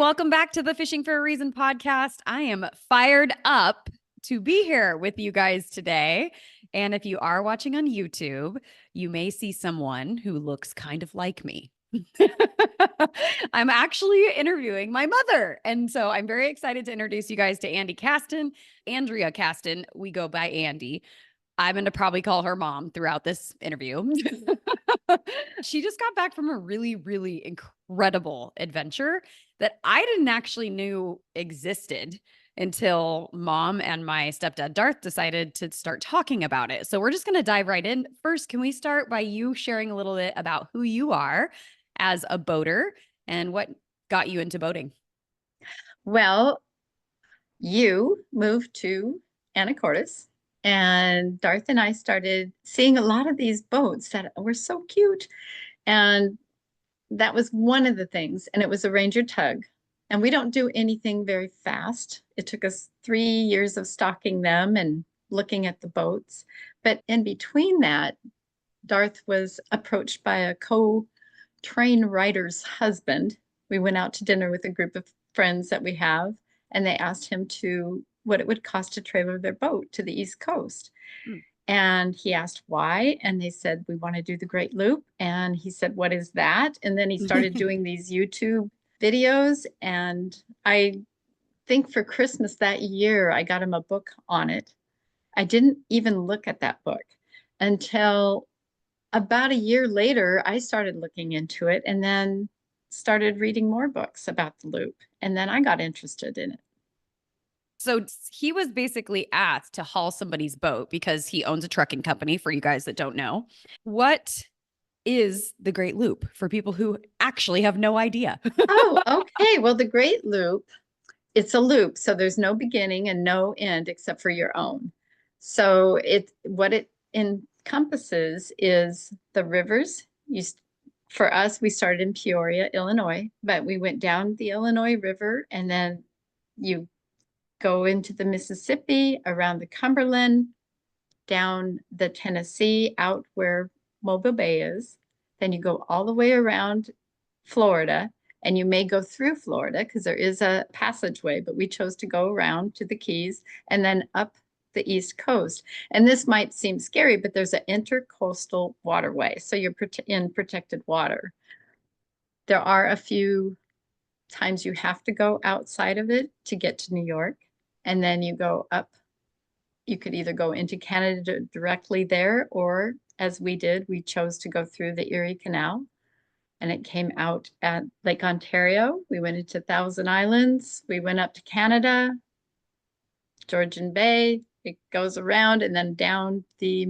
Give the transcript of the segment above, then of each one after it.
Welcome back to the Fishing for a Reason podcast. I am fired up to be here with you guys today. And if you are watching on YouTube, you may see someone who looks kind of like me. I'm actually interviewing my mother. And so I'm very excited to introduce you guys to Andy Castan, Andrea Castan. We go by Andy. I'm going to probably call her mom throughout this interview. She just got back from a really, really incredible adventure that I didn't actually knew existed until mom and my stepdad Darth decided to start talking about it. So we're just going to dive right in. First, can we start by you sharing a little bit about who you are as a boater and what got you into boating? Well, you moved to Anacortes, and Darth and I started seeing a lot of these boats that were so cute. And that was one of the things. And it was a Ranger tug. And we don't do anything very fast. It took us 3 years of stocking them and looking at the boats. But in between that, Darth was approached by a co-train rider's husband. We went out to dinner with a group of friends that we have, and they asked him to what it would cost to trailer their boat to the East Coast. Mm. And he asked why, and they said, we want to do the Great Loop. And he said, what is that? And then he started doing these YouTube videos. And I think for Christmas that year, I got him a book on it. I didn't even look at that book until about a year later. I started looking into it and then started reading more books about the loop. And then I got interested in it. So he was basically asked to haul somebody's boat because he owns a trucking company, for you guys that don't know. What is the Great Loop for people who actually have no idea? Oh, okay. Well, the Great Loop, it's a loop, so there's no beginning and no end except for your own. So what it encompasses is the rivers. For us, we started in Peoria, Illinois, but we went down the Illinois River, and then you go into the Mississippi, around the Cumberland, down the Tennessee, out where Mobile Bay is. Then you go all the way around Florida, and you may go through Florida because there is a passageway, but we chose to go around to the Keys and then up the East Coast. And this might seem scary, but there's an intercoastal waterway. So you're in protected water. There are a few times you have to go outside of it to get to New York. And then you go up. You could either go into Canada directly there, or as we did, we chose to go through the Erie Canal, and it came out at Lake Ontario. We went into Thousand Islands. We went up to Canada, Georgian Bay. It goes around and then down the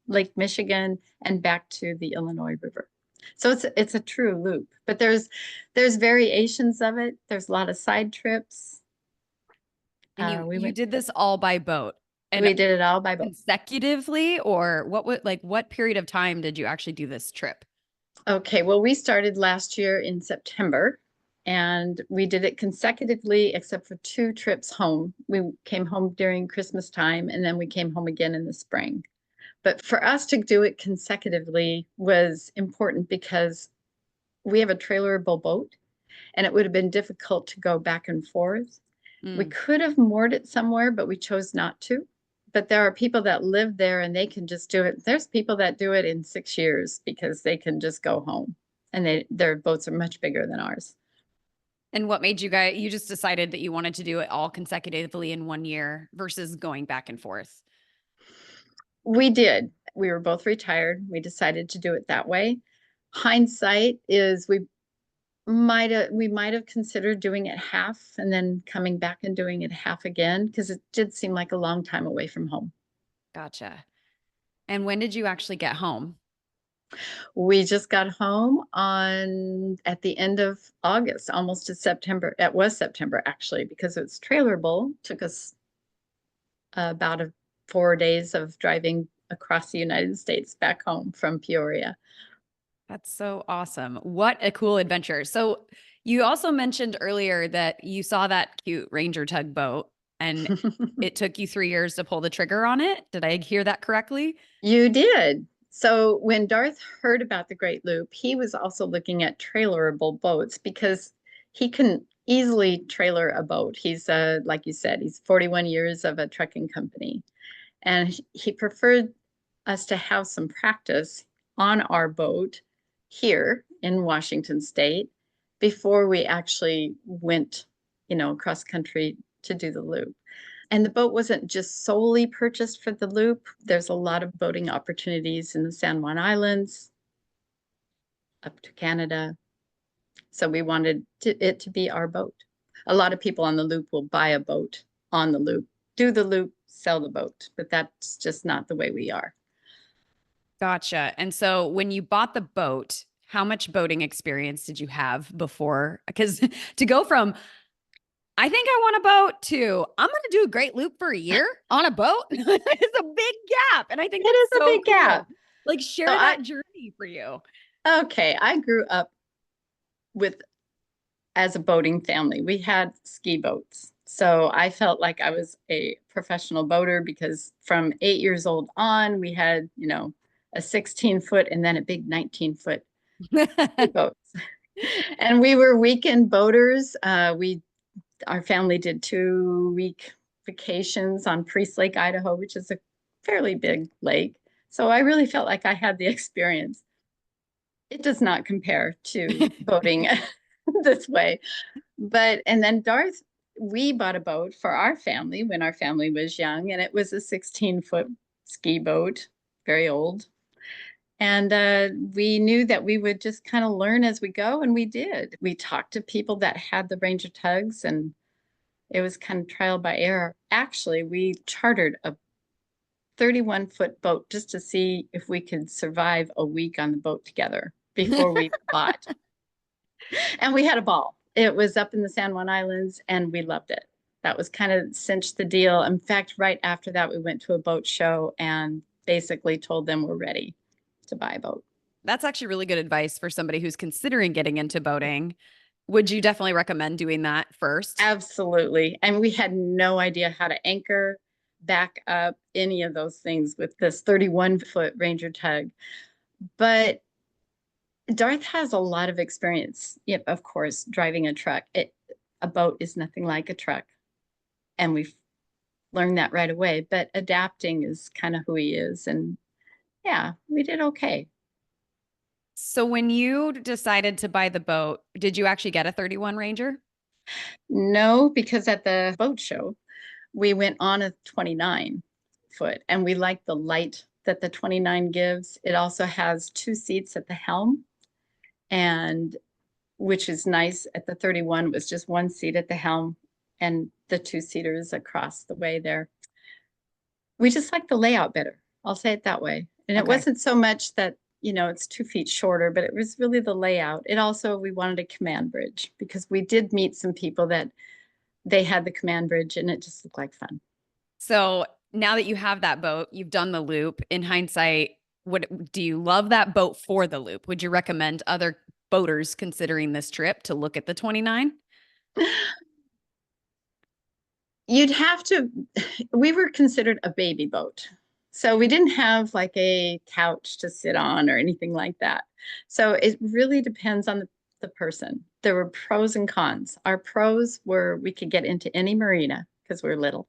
Lake Michigan, and back to the Illinois River. So it's a true loop, but there's variations of it. There's a lot of side trips. And you did this all by boat. And we did it all by boat. Consecutively, or what period of time did you actually do this trip? Okay, well, we started last year in September, and we did it consecutively except for 2 trips home. We came home during Christmas time, and then we came home again in the spring. But for us to do it consecutively was important because we have a trailerable boat, and it would have been difficult to go back and forth. We could have moored it somewhere, but we chose not to. But there are people that live there and they can just do it. There's people that do it in 6 years because they can just go home, and their boats are much bigger than ours. And what made you just decided that you wanted to do it all consecutively in 1 year versus going back and forth? We did. We were both retired. We decided to do it that way. Hindsight is we might have considered doing it half and then coming back and doing it half again, because it did seem like a long time away from home. Gotcha. And when did you actually get home? We just got home at the end of August, almost to September. It was September actually, because it's trailerable. Took us about 4 days of driving across the United States back home from Peoria. That's so awesome. What a cool adventure. So you also mentioned earlier that you saw that cute Ranger tugboat and it took you 3 years to pull the trigger on it. Did I hear that correctly? You did. So when Darth heard about the Great Loop, he was also looking at trailerable boats because he can easily trailer a boat. He's like you said, he's 41 years of a trucking company. And he preferred us to have some practice on our boat here in Washington State before we actually went, cross country to do the loop. And the boat wasn't just solely purchased for the loop. There's a lot of boating opportunities in the San Juan Islands, up to Canada. So we wanted it to be our boat. A lot of people on the loop will buy a boat on the loop, do the loop, sell the boat, but that's just not the way we are. Gotcha. And so when you bought the boat, how much boating experience did you have before? Because to go from, I think I want a boat to, I'm going to do a great loop for a year on a boat is a big gap. And I think It is that's a so big cool. gap. Like share So that journey for you. Okay, I grew up with as a boating family. We had ski boats. So I felt like I was a professional boater because from 8 years old on, we had, a 16-foot and then a big 19-foot boats. And we were weekend boaters. Our family did 2-week vacations on Priest Lake, Idaho, which is a fairly big lake. So I really felt like I had the experience. It does not compare to boating this way. And then we bought a boat for our family when our family was young, and it was a 16-foot ski boat, very old. And we knew that we would just kind of learn as we go, and we did. We talked to people that had the Ranger tugs, and it was kind of trial by error. Actually, we chartered a 31-foot boat just to see if we could survive a week on the boat together before we bought. And we had a ball. It was up in the San Juan Islands, and we loved it. That was kind of cinched the deal. In fact, right after that, we went to a boat show and basically told them we're ready to buy a boat. That's actually really good advice for somebody who's considering getting into boating. Would you definitely recommend doing that first? Absolutely. And we had no idea how to anchor, back up, any of those things with this 31-foot Ranger tug. But Darth has a lot of experience, of course, driving a truck. A boat is nothing like a truck. And we've learned that right away. But adapting is kind of who he is. And yeah, we did okay. So when you decided to buy the boat, did you actually get a 31 Ranger? No, because at the boat show, we went on a 29-foot and we liked the light that the 29 gives. It also has 2 seats at the helm, and which is nice. At the 31, it was just 1 seat at the helm and the 2-seaters across the way there. We just like the layout better. I'll say it that way. And it wasn't so much that, it's 2 feet shorter, but it was really the layout. We wanted a command bridge because we did meet some people that they had the command bridge and it just looked like fun. So now that you have that boat, you've done the loop. In hindsight, what do you love that boat for the loop? Would you recommend other boaters considering this trip to look at the 29? You'd have to, we were considered a baby boat. So we didn't have like a couch to sit on or anything like that. So it really depends on the person. There were pros and cons. Our pros were we could get into any marina because we're little.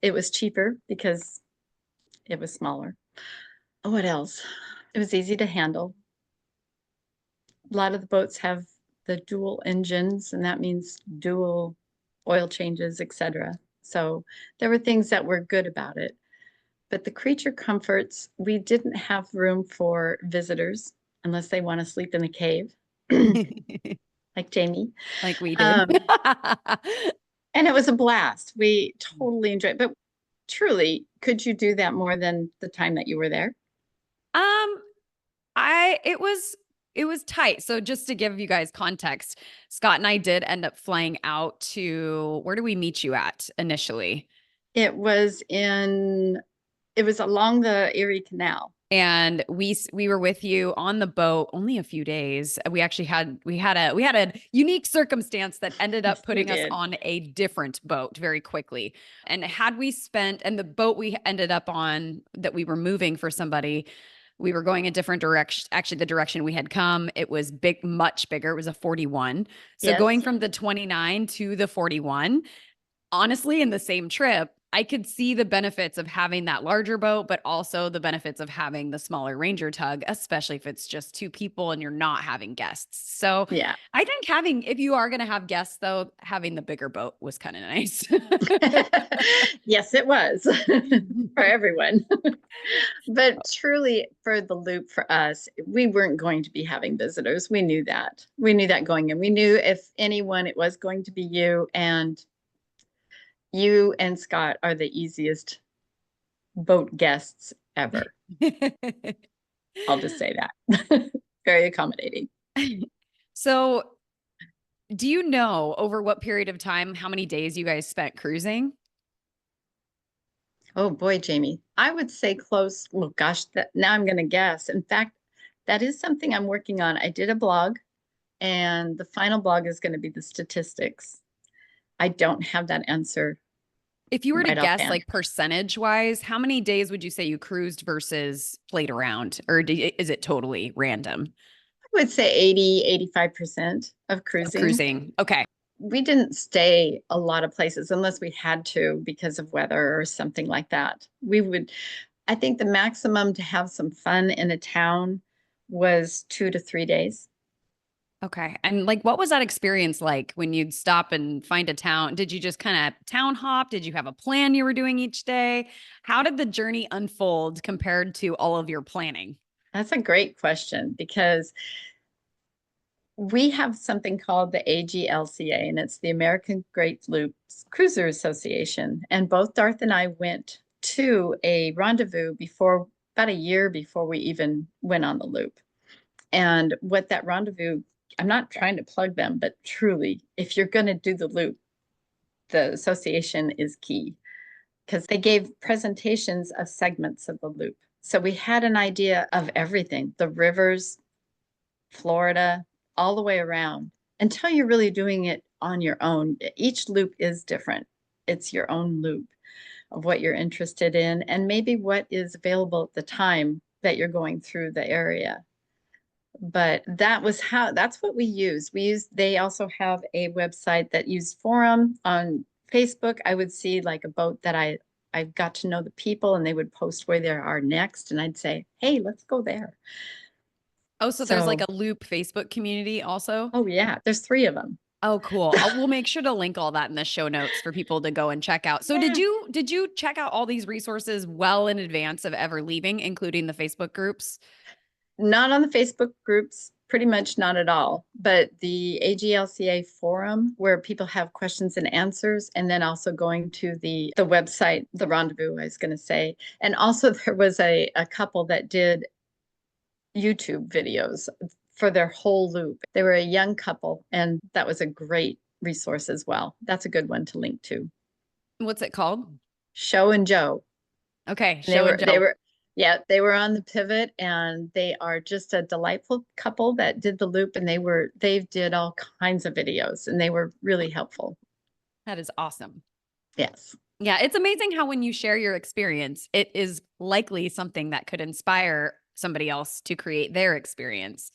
It was cheaper because it was smaller. What else? It was easy to handle. A lot of the boats have the dual engines, and that means dual oil changes, etc. So there were things that were good about it. But the creature comforts, we didn't have room for visitors unless they want to sleep in a cave, like Jamie. Like we did. And it was a blast. We totally enjoyed it. But truly, could you do that more than the time that you were there? It was tight. So just to give you guys context, Scott and I did end up flying out to, where do we meet you at initially? It was along the Erie Canal. And we were with you on the boat only a few days. We actually had a unique circumstance that ended up putting us on a different boat very quickly. And the boat we ended up on that we were moving for somebody, We were going a different direction. Actually, the direction we had come, it was big, much bigger. It was a 41. So going Yes. from the 29 to the 41, honestly, in the same trip, I could see the benefits of having that larger boat, but also the benefits of having the smaller Ranger tug, especially if it's just two people and you're not having guests. So Yeah. I think if you are going to have guests, though, having the bigger boat was kind of nice. Yes, it was for everyone. But truly, for the loop for us, we weren't going to be having visitors. We knew that. We knew that going in. We knew if anyone, it was going to be you. And you and Scott are the easiest boat guests ever. I'll just say that. Very accommodating. So, do you know over what period of time, how many days you guys spent cruising? Oh boy, Jamie. I would say close. Well, gosh, now I'm going to guess. In fact, that is something I'm working on. I did a blog, and the final blog is going to be the statistics. I don't have that answer If you were to right guess, offhand. like percentage wise, how many days would you say you cruised versus played around? Or is it totally random I would say 80, 85% of of cruising. cruising? Okay. We didn't stay a lot of places unless we had to because of weather or something like that. I think the maximum to have some fun in a town was 2 to 3 days. Okay. And like, what was that experience like when you'd stop and find a town? Did you just kind of town hop? Did you have a plan you were doing each day? How did the journey unfold compared to all of your planning? That's a great question because we have something called the AGLCA, and it's the American Great Loops Cruiser Association. And both Darth and I went to a rendezvous before, about a year before we even went on the loop. And what that rendezvous, I'm not trying to plug them, but truly, if you're going to do the loop, the association is key because they gave presentations of segments of the loop. So we had an idea of everything, the rivers, Florida, all the way around until you're really doing it on your own. Each loop is different. It's your own loop of what you're interested in and maybe what is available at the time that you're going through the area. But that's what we used. They also have a website that used forum on Facebook. I would see like a boat that I got to know the people and they would post where they are next. And I'd say, hey, let's go there. Oh, so there's like So, a Loop Facebook community also? oh yeah, there's three of them. Oh, cool. We'll make sure to link all that in the show notes for people to go and check out. So Yeah. did you check out all these resources well in advance of ever leaving, including the Facebook groups? Not on the Facebook groups, pretty much not at all. But the AGLCA forum where people have questions and answers, and then also going to the website, the rendezvous, I was going to say. And also there was a couple that did YouTube videos for their whole loop. They were a young couple, and that was a great resource as well. That's a good one to link to. What's it called? Show and Joe. Okay, They Show and were they Joe. were yeah, they were on the pivot and they are just a delightful couple that did the loop and they did all kinds of videos and they were really helpful. That is awesome. Yes. Yeah, it's amazing how when you share your experience, it is likely something that could inspire somebody else to create their experience.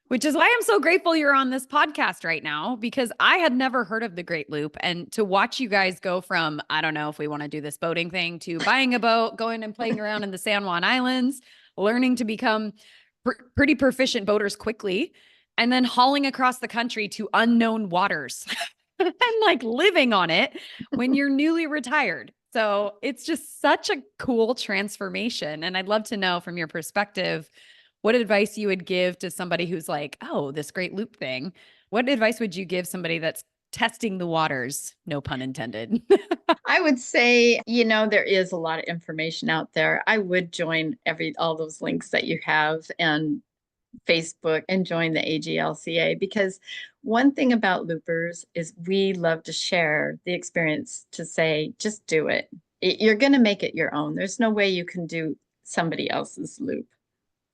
Which is why I'm so grateful you're on this podcast right now because I had never heard of the Great Loop. And to watch you guys go from, I don't know if we want to do this boating thing, to buying a boat, going and playing around in the San Juan Islands, learning to become pretty proficient boaters quickly, and then hauling across the country to unknown waters and like living on it when you're newly retired. So it's just such a cool transformation. And I'd love to know from your perspective what advice you would give to somebody who's like, oh, this great loop thing. What advice would you give somebody that's testing the waters? No pun intended. I would say, there is a lot of information out there. I would join all those links that you have and Facebook and join the AGLCA because one thing about loopers is we love to share the experience to say, just do it. You're going to make it your own. There's no way you can do somebody else's loop.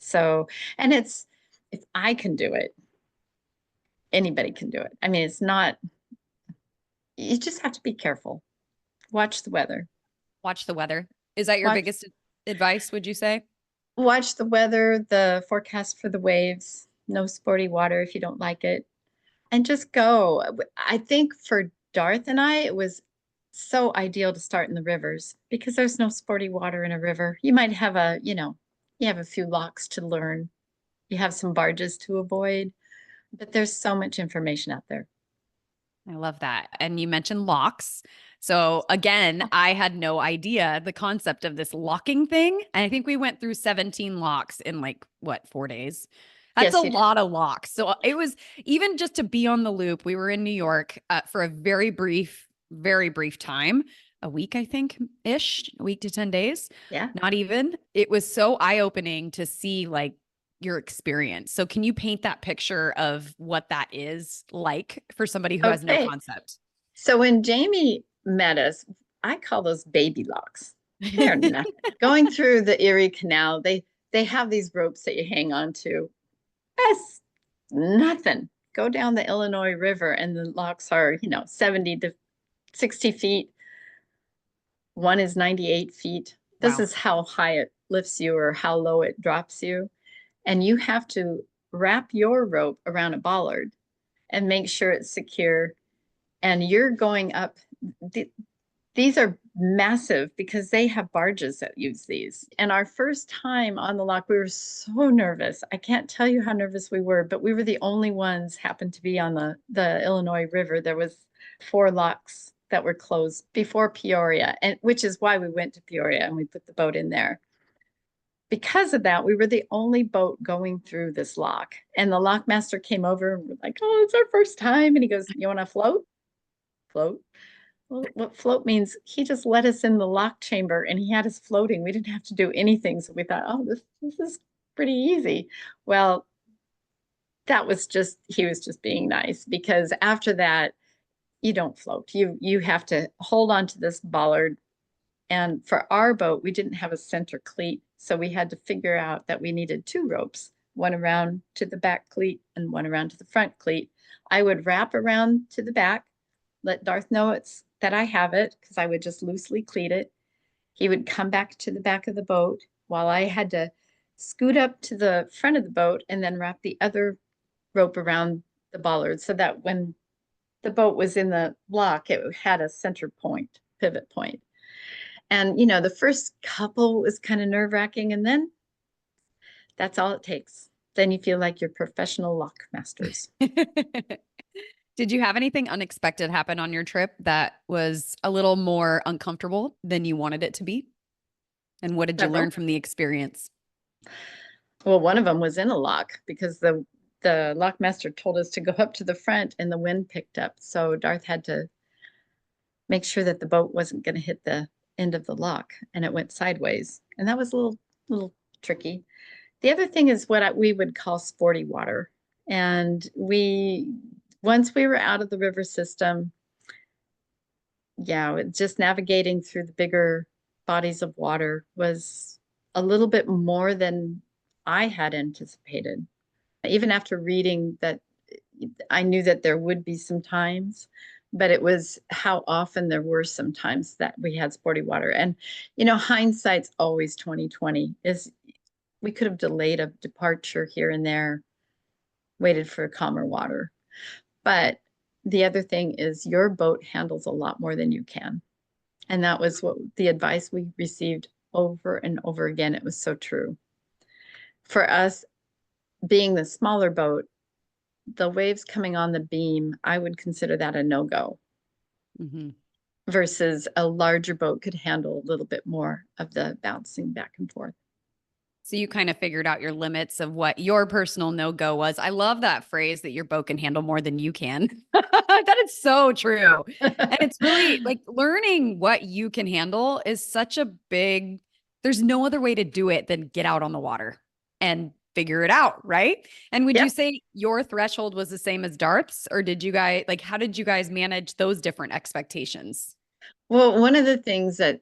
So, and if I can do it, anybody can do it. I mean, you just have to be careful. Watch the weather. Watch the weather. Is that your Watch, biggest advice, would you say? watch the weather, the forecast for the waves, no sporty water if you don't like it, and just go. I think for Darth and I, it was so ideal to start in the rivers because there's no sporty water in a river. You might have you have a few locks to learn. You have some barges to avoid, but there's so much information out there. I love that. And you mentioned locks. So again, I had no idea the concept of this locking thing. And I think we went through 17 locks in like what, 4 days? That's a Yes, you did. lot of locks. So it was even just to be on the loop. We were in New York for a very brief time, a week, I think, ish, a week to 10 days, Yeah. not even. It was so eye opening to see like your experience. So can you paint that picture of what that is like for somebody who has no Okay. concept? So when Jamie met us, I call those baby locks. They're nothing. Going through the Erie Canal, they have these ropes that you hang on to. That's nothing. Go down the Illinois River and the locks are, 70 to 60 feet. One is 98 feet. This Wow. is how high it lifts you or how low it drops you. And you have to wrap your rope around a bollard and make sure it's secure. And you're going up. These are massive because they have barges that use these. And our first time on the lock, we were so nervous. I can't tell you how nervous we were, but we were the only ones happened to be on the Illinois River. There was 4 locks that were closed before Peoria, and which is why we went to Peoria and we put the boat in there. Because of that, we were the only boat going through this lock. And the lockmaster came over and we're like, oh, it's our first time. And he goes, you want to float? Float. Well, what float means, he just let us in the lock chamber and he had us floating. We didn't have to do anything. So we thought, oh, this is pretty easy. Well, he was just being nice because after that, you don't float. You have to hold on to this bollard. And for our boat, we didn't have a center cleat. So we had to figure out that we needed 2 ropes, one around to the back cleat and one around to the front cleat. I would wrap around to the back, let Darth know it's that I have it because I would just loosely cleat it. He would come back to the back of the boat while I had to scoot up to the front of the boat and then wrap the other rope around the bollard so that when the boat was in the lock, it had a center point, pivot point. And, the first couple was kind of nerve wracking. And then that's all it takes. Then you feel like you're professional lock masters. Did you have anything unexpected happen on your trip that was a little more uncomfortable than you wanted it to be? And what did you learn Several. from the experience? Well, one of them was in a lock because the lock master told us to go up to the front and the wind picked up. So Darth had to make sure that the boat wasn't going to hit the end of the lock and it went sideways. And that was a little tricky. The other thing is what we would call sporty water. And once we were out of the river system, yeah, just navigating through the bigger bodies of water was a little bit more than I had anticipated. Even after reading that, I knew that there would be some times, but it was how often there were some times that we had sporty water. And, hindsight's always 2020 is we could have delayed a departure here and there, waited for calmer water. But the other thing is your boat handles a lot more than you can. And that was what the advice we received over and over again. It was so true. For us, being the smaller boat, the waves coming on the beam, I would consider that a no-go. Mm-hmm. Versus a larger boat could handle a little bit more of the bouncing back and forth. So you kind of figured out your limits of what your personal no-go was. I love that phrase that your boat can handle more than you can. That is so true. And it's really like learning what you can handle is such a big, there's no other way to do it than get out on the water and figure it out, right? And would you Yep. say your threshold was the same as Darth's, or did you guys like how did you guys manage those different expectations? Well, one of the things that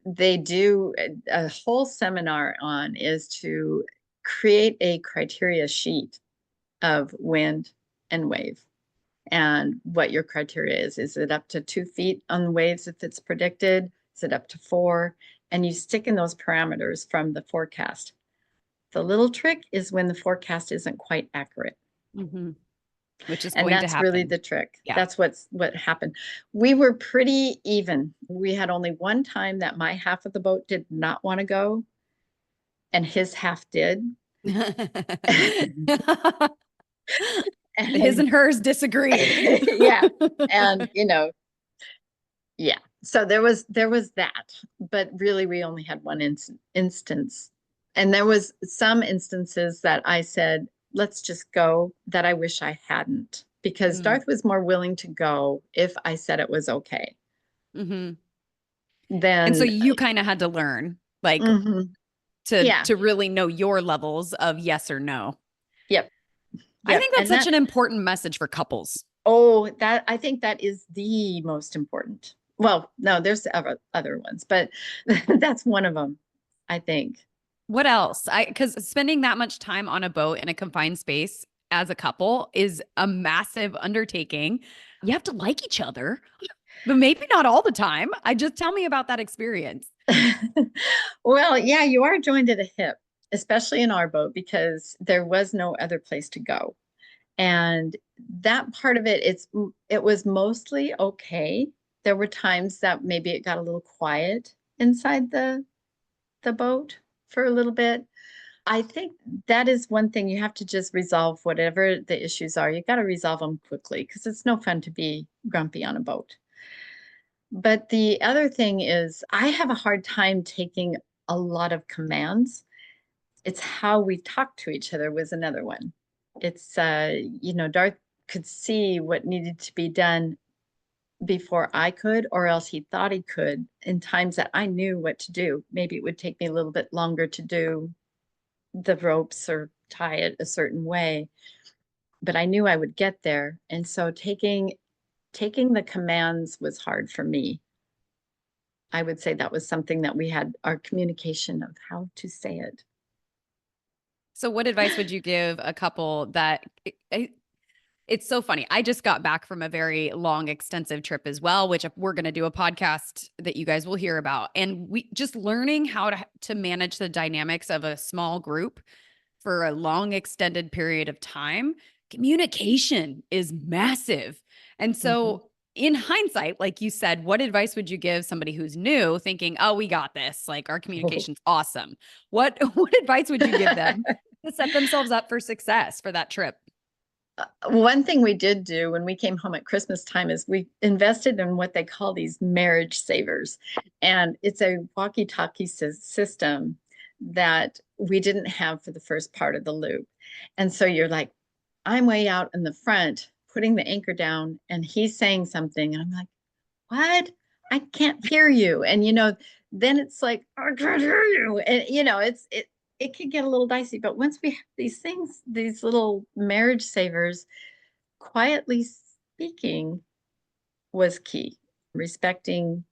they do a whole seminar on is to create a criteria sheet of wind and wave and what your criteria is. Is it up to 2 feet on waves if it's predicted? Is it up to 4? And you stick in those parameters from the forecast. The little trick is when the forecast isn't quite accurate. Mhm. Which is And going to that's really happen. the trick. Yeah. That's what happened. We were pretty even. We had only one time that my half of the boat did not want to go, and his half did. His And and hers disagreed. yeah. And yeah. So there was that, but really we only had one instance. And there was some instances that I said, let's just go, that I wish I hadn't, because Mm. Darth was more willing to go if I said it was okay. Hmm. And so Then you kind of had to learn, like, mhm. to Yeah. to really know your levels of yes or no. Yep. I Yep. think that's And such that an important message for couples. that I think that is the most important. Well, no, there's other ones, but that's one of them, I think. What else? Because spending that much time on a boat in a confined space as a couple is a massive undertaking. You have to like each other, but maybe not all the time. I just tell me about that experience. Well, yeah, you are joined at a hip, especially in our boat, because there was no other place to go. And that part of it was mostly okay. There were times that maybe it got a little quiet inside the boat for a little bit. I think that is one thing you have to just resolve whatever the issues are. You got to resolve them quickly, because it's no fun to be grumpy on a boat. But the other thing is, I have a hard time taking a lot of commands. It's how we talk to each other was another one. It's, Darth could see what needed to be done before I could, or else he thought he could in times that I knew what to do. Maybe it would take me a little bit longer to do the ropes or tie it a certain way, but I knew I would get there. And so taking the commands was hard for me. I would say that was something that we had our communication of how to say it. So, what advice would you give a couple that it's so funny? I just got back from a very long, extensive trip as well, which we're going to do a podcast that you guys will hear about. And we just learning how to manage the dynamics of a small group for a long, extended period of time. Communication is massive. And Mhm. so, in hindsight, like you said, what advice would you give somebody who's new thinking, oh, we got this? Like our Oh. communication's awesome. What advice would you give them to set themselves up for success for that trip? One thing we did do when we came home at Christmas time is we invested in what they call these marriage savers. And it's a walkie-talkie system that we didn't have for the first part of the loop. And so you're like, I'm way out in the front putting the anchor down, and he's saying something. And I'm like, what? I can't hear you. And then it's like, I can't hear you. And it could get a little dicey. But once we have these things, these little marriage savers, quietly speaking was key. Respecting,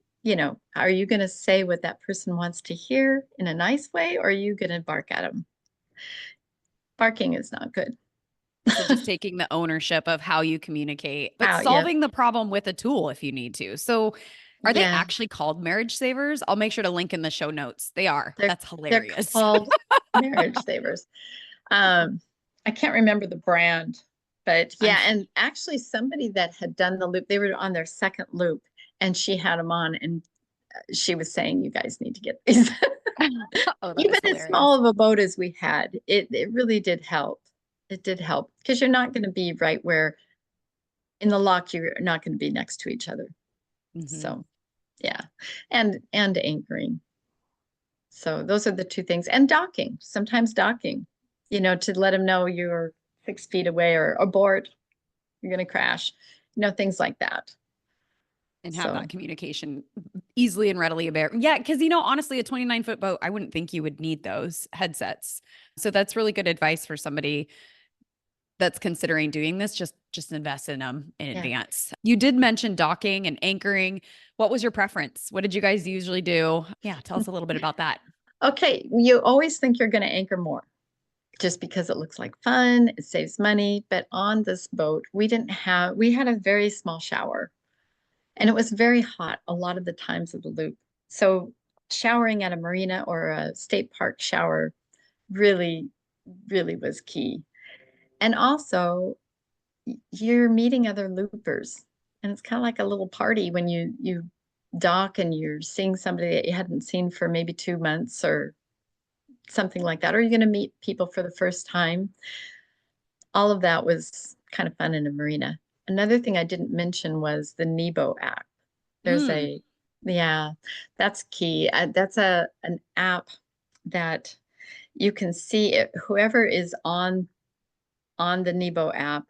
are you going to say what that person wants to hear in a nice way, or are you going to bark at them? Barking is not good. So just taking the ownership of how you communicate, but How, yeah. solving the problem with a tool if you need to. So are they Yeah. actually called marriage savers? I'll make sure to link in the show notes. They are. They're That's they're hilarious. called marriage savers. Um, I can't remember the brand, but I'm yeah, and actually somebody that had done the loop, they were on their second loop, and she had them on, and she was saying, "You guys need to get these." oh, that Even is as hilarious. small of a boat as we had, it really did help. It did help, because you're not going to be right where in the lock you're not going to be next to each other. Hmm. So yeah, and anchoring. So those are the two things. And docking, sometimes docking, to let them know you're 6 feet away, or abort, you're going to crash, things like that. And have that So communication easily and readily available. Yeah, because honestly, a 29-foot boat, I wouldn't think you would need those headsets. So that's really good advice for somebody that's considering doing this. Just invest in them in yeah. advance. You did mention docking and anchoring. What was your preference? What did you guys usually do? Yeah, tell us a little bit about that. Okay, you always think you're going to anchor more just because it looks like fun, it saves money. But on this boat, we had a very small shower, and it was very hot a lot of the times of the loop. So showering at a marina or a state park shower really, really was key. And also, you're meeting other loopers, and it's kind of like a little party when you dock and you're seeing somebody that you hadn't seen for maybe 2 months or something like that, or you're going to meet people for the first time. All of that was kind of fun in a marina. Another thing I didn't mention was the Nebo app. There's Mm, a, yeah, that's key. That's an app that you can see it, whoever is on the Nebo app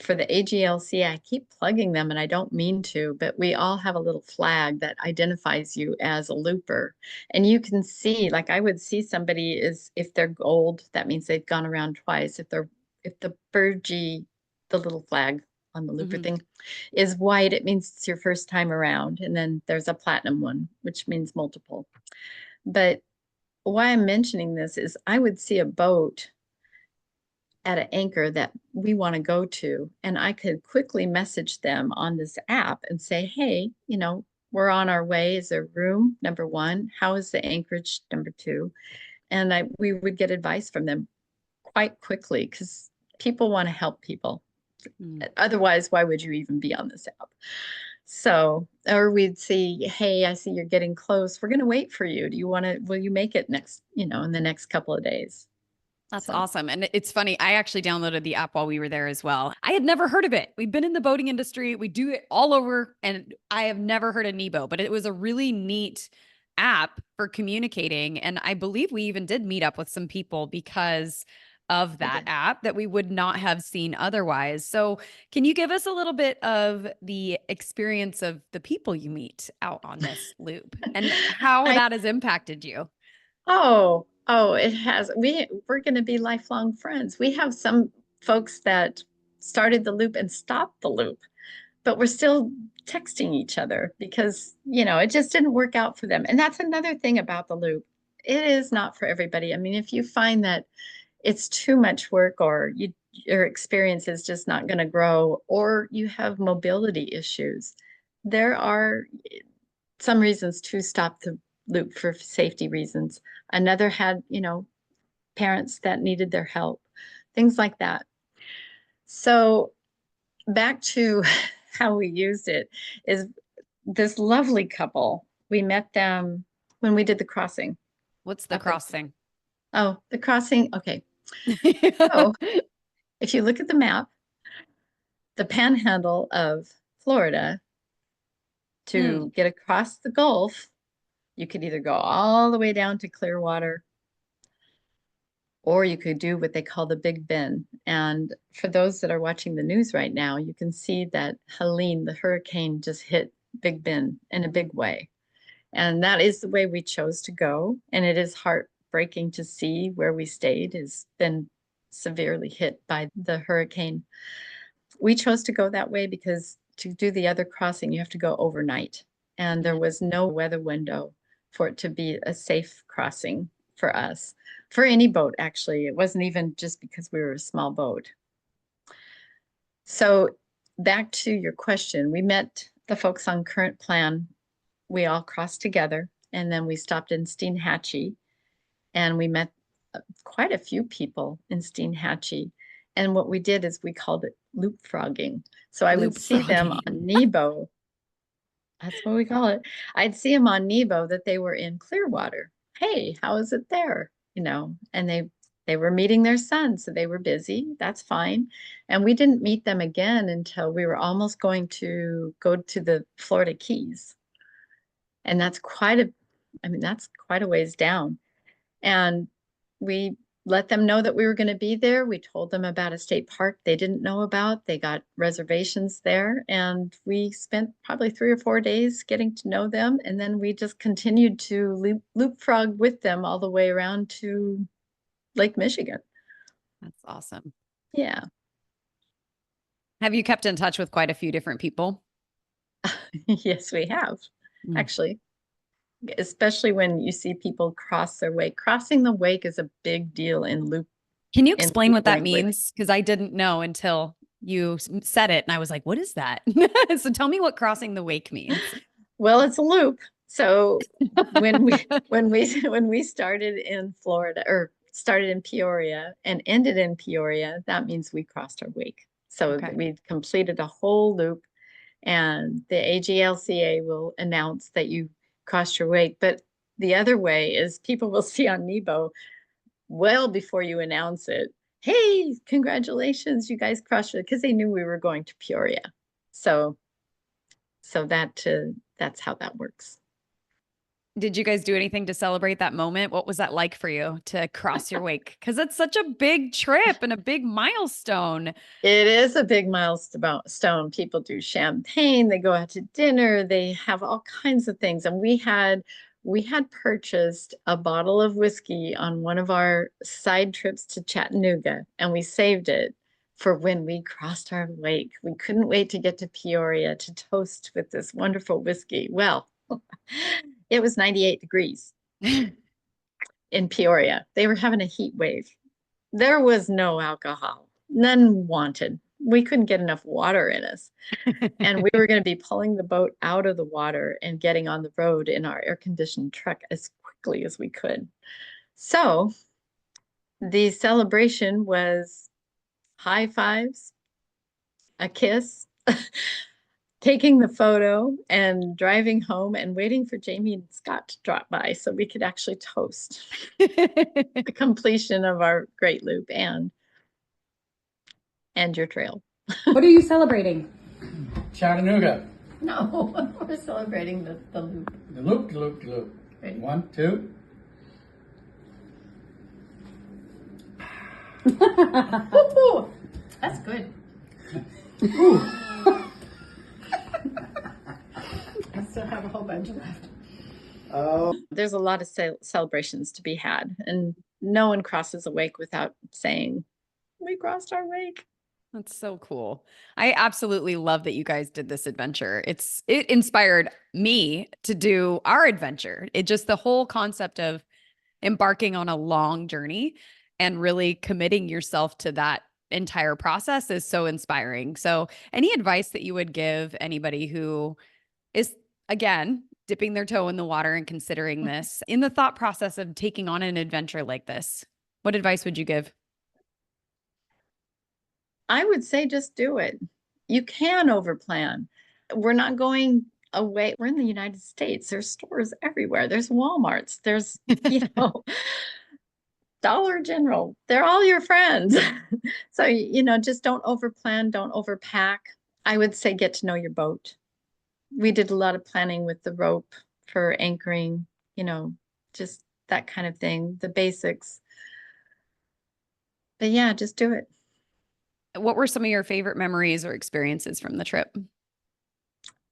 for the AGLC. I keep plugging them and I don't mean to, but we all have a little flag that identifies you as a looper. And you can see, like I would see somebody is, if they're gold, that means they've gone around twice. If the burgee, the little flag on the looper mhm. thing is white, it means it's your first time around. And then there's a platinum one, which means multiple. But why I'm mentioning this is I would see a boat at an anchor that we want to go to, and I could quickly message them on this app and say, hey, we're on our way. Is there room? Number one, how is the anchorage? Number two, and we would get advice from them quite quickly because people want to help people. Mm. Otherwise, why would you even be on this app? So, or we'd see, hey, I see you're getting close. We're going to wait for you. Will you make it next, in the next couple of days? That's So, awesome. And it's funny, I actually downloaded the app while we were there as well. I had never heard of it. We've been in the boating industry, we do it all over, and I have never heard of Nebo, but it was a really neat app for communicating. And I believe we even did meet up with some people because of we that did. app that we would not have seen otherwise. So, can you give us a little bit of the experience of the people you meet out on this loop and how I that has impacted you? Oh, it has. We're going to be lifelong friends. We have some folks that started the loop and stopped the loop, but we're still texting each other because, it just didn't work out for them. And that's another thing about the loop. It is not for everybody. I mean, if you find that it's too much work or your experience is just not going to grow or you have mobility issues, there are some reasons to stop the loop for safety reasons. Another had, parents that needed their help, things like that. So back to how we used it is this lovely couple. We met them when we did the crossing What's the up at, crossing? oh, the crossing. Okay. So if you look at the map, the panhandle of Florida, Mm, to get across the Gulf, you could either go all the way down to Clearwater, or you could do what they call the Big Bend. And for those that are watching the news right now, you can see that Helene, the hurricane, just hit Big Bend in a big way. And that is the way we chose to go. And it is heartbreaking to see where we stayed has been severely hit by the hurricane. We chose to go that way because to do the other crossing, you have to go overnight. And there yeah. was no weather window for it to be a safe crossing for us, for any boat, actually. It wasn't even just because we were a small boat. So back to your question, we met the folks on Current Plan. We all crossed together and then we stopped in Steenhatchee and we met quite a few people in Steenhatchee. And what we did is we called it loop frogging. So I would Loop see them frogging. on Nebo. That's what we call it. I'd see them on Nebo that they were in Clearwater. Hey, how is it there? And they were meeting their son, so they were busy. That's fine. And we didn't meet them again until we were almost going to go to the Florida Keys. And that's quite a ways down. And we let them know that we were going to be there. We told them about a state park they didn't know about. They got reservations there. And we spent probably 3 or 4 days getting to know them. And then we just continued to loop frog with them all the way around to Lake Michigan. That's awesome. Yeah. Have you kept in touch with quite a few different people? Yes, we have, Mm. actually. Especially when you see people cross their wake. Crossing the wake is a big deal Can you in explain loop what that language. means? Because I didn't know until you said it, and I was like, "What is that?" So tell me what crossing the wake means. Well, it's a loop. So when we started in Florida or started in Peoria and ended in Peoria, that means we crossed our wake. So Okay. we completed a whole loop, and the AGLCA will announce that you crossed your wake. But the other way is people will see on Nebo well before you announce it. Hey, congratulations, you guys crossed it, because they knew we were going to Peoria. So that's how that works. Did you guys do anything to celebrate that moment? What was that like for you to cross your wake? Because it's such a big trip and a big milestone. It is a big milestone. People do champagne, they go out to dinner, they have all kinds of things. And we had purchased a bottle of whiskey on one of our side trips to Chattanooga, and we saved it for when we crossed our lake. We couldn't wait to get to Peoria to toast with this wonderful whiskey. Well, it was 98 degrees in Peoria. They were having a heat wave. There was no alcohol, none wanted. We couldn't get enough water in us. And we were going to be pulling the boat out of the water and getting on the road in our air conditioned truck as quickly as we could. So the celebration was high fives, a kiss, taking the photo, and driving home and waiting for Jamie and Scott to drop by so we could actually toast the completion of our great loop and your trail. What are you celebrating? Chattanooga. No, we're celebrating the loop. The loop, the loop, the loop. Right. 1, 2. Woo-hoo! That's good. I still have a whole bunch left. Oh. There's a lot of celebrations to be had, and no one crosses a wake without saying, "We crossed our wake." That's so cool. I absolutely love that you guys did this adventure. It inspired me to do our adventure. It just the whole concept of embarking on a long journey and really committing yourself to that entire process is so inspiring. So, any advice that you would give anybody who is again dipping their toe in the water and considering this in the thought process of taking on an adventure like this? What advice would you give? I would say just do it. You can overplan. We're not going away. We're in the United States. There's stores everywhere. There's Walmarts. There's, Dollar General. They're all your friends. So, just don't overplan, don't overpack. I would say get to know your boat. We did a lot of planning with the rope for anchoring, just that kind of thing, the basics. But yeah, just do it. What were some of your favorite memories or experiences from the trip?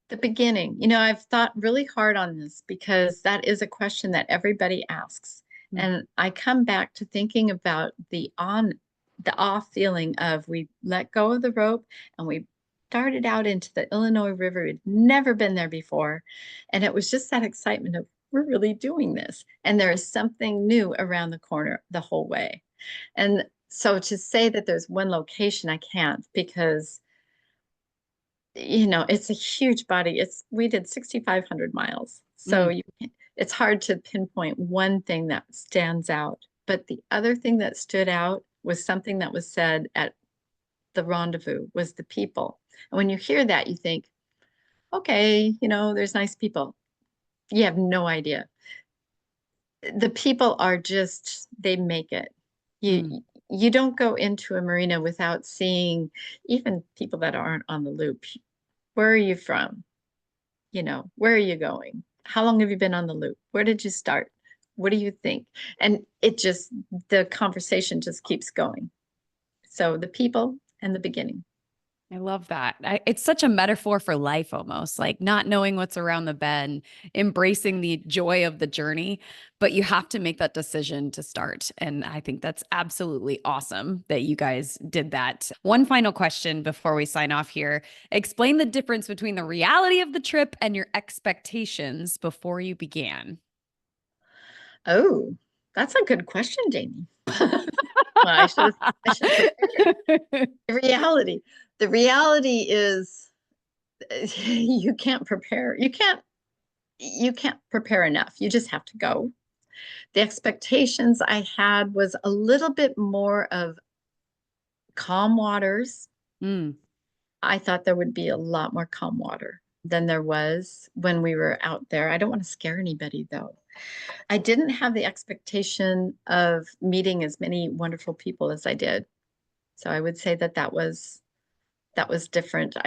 The beginning. I've thought really hard on this because that is a question that everybody asks. And I come back to thinking about the awe feeling of we let go of the rope and we darted out into the Illinois River. We'd never been there before. And it was just that excitement of we're really doing this. And there is something new around the corner the whole way. And so to say that there's one location, I can't, because it's a huge body. We did 6,500 miles. So it's hard to pinpoint one thing that stands out. But the other thing that stood out was something that was said at the rendezvous, was the people. And when you hear that, you think, okay, there's nice people. You have no idea. The people are they make it. You don't go into a marina without seeing even people that aren't on the loop. Where are you from? Where are you going? How long have you been on the loop? Where did you start? What do you think? And the conversation just keeps going. So the people and the beginning. I love that. It's such a metaphor for life almost, like not knowing what's around the bend, embracing the joy of the journey, but you have to make that decision to start. And I think that's absolutely awesome that you guys did that. One final question before we sign off here. Explain the difference between the reality of the trip and your expectations before you began. Oh, that's a good question, Jamie. Well, I should prepare. The reality is you can't prepare. You can't you can't prepare enough. You just have to go. The expectations I had was a little bit more of calm waters. Mm. I thought there would be a lot more calm water than there was when we were out there. I don't want to scare anybody though. I didn't have the expectation of meeting as many wonderful people as I did. So I would say that that was different.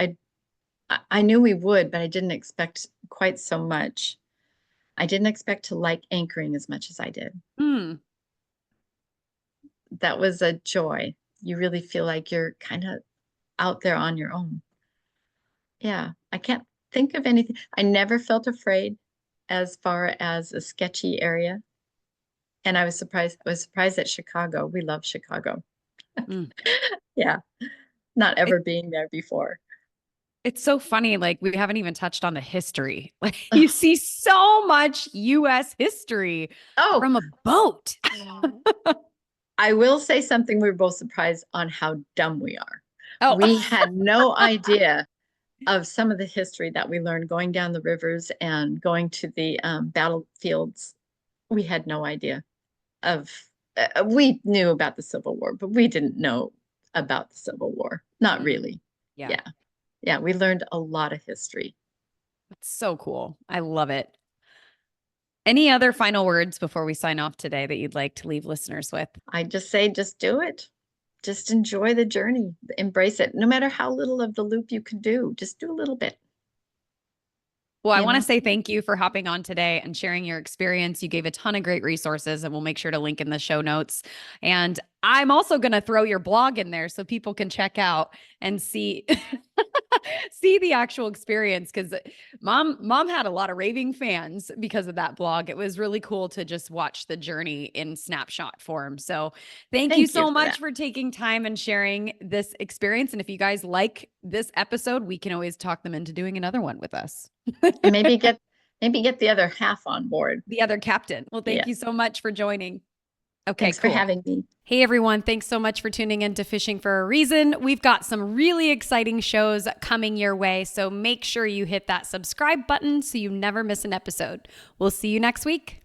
I knew we would, but I didn't expect quite so much. I didn't expect to like anchoring as much as I did. Mm. That was a joy. You really feel like you're kind of out there on your own. Yeah, I can't think of anything. I never felt afraid as far as a sketchy area. And I was surprised. I was surprised at Chicago. We love Chicago. Mm. Yeah, not ever being there before. It's so funny. Like, we haven't even touched on the history. Like, you Ugh. see so much US history Oh, from a boat. I will say something. We were both surprised on how dumb we are. Oh, We had no idea of some of the history that we learned going down the rivers and going to the battlefields. We had no idea of, we knew about the Civil War, but we didn't know about the Civil War. Not really. yeah. Yeah. Yeah. We learned a lot of history. It's so cool. I love it. Any other final words before we sign off today that you'd like to leave listeners with? I just say, just do it. Just enjoy the journey, embrace it. No matter how little of the loop you can do, just do a little bit. Well, I You want to know? say thank you for hopping on today and sharing your experience. You gave a ton of great resources, and we'll make sure to link in the show notes. And I'm also going to throw your blog in there so people can check out and see see the actual experience, because mom had a lot of raving fans because of that blog. It was really cool to just watch the journey in snapshot form. So thank you Thank you so for much that. for taking time and sharing this experience. And if you guys like this episode, we can always talk them into doing another one with us. And maybe get the other half on board. The other captain. Well, thank Yeah. you so much for joining. Okay, Thanks for cool. having me. Hey everyone, thanks so much for tuning in to Fishing for a Reason. We've got some really exciting shows coming your way, so make sure you hit that subscribe button so you never miss an episode. We'll see you next week.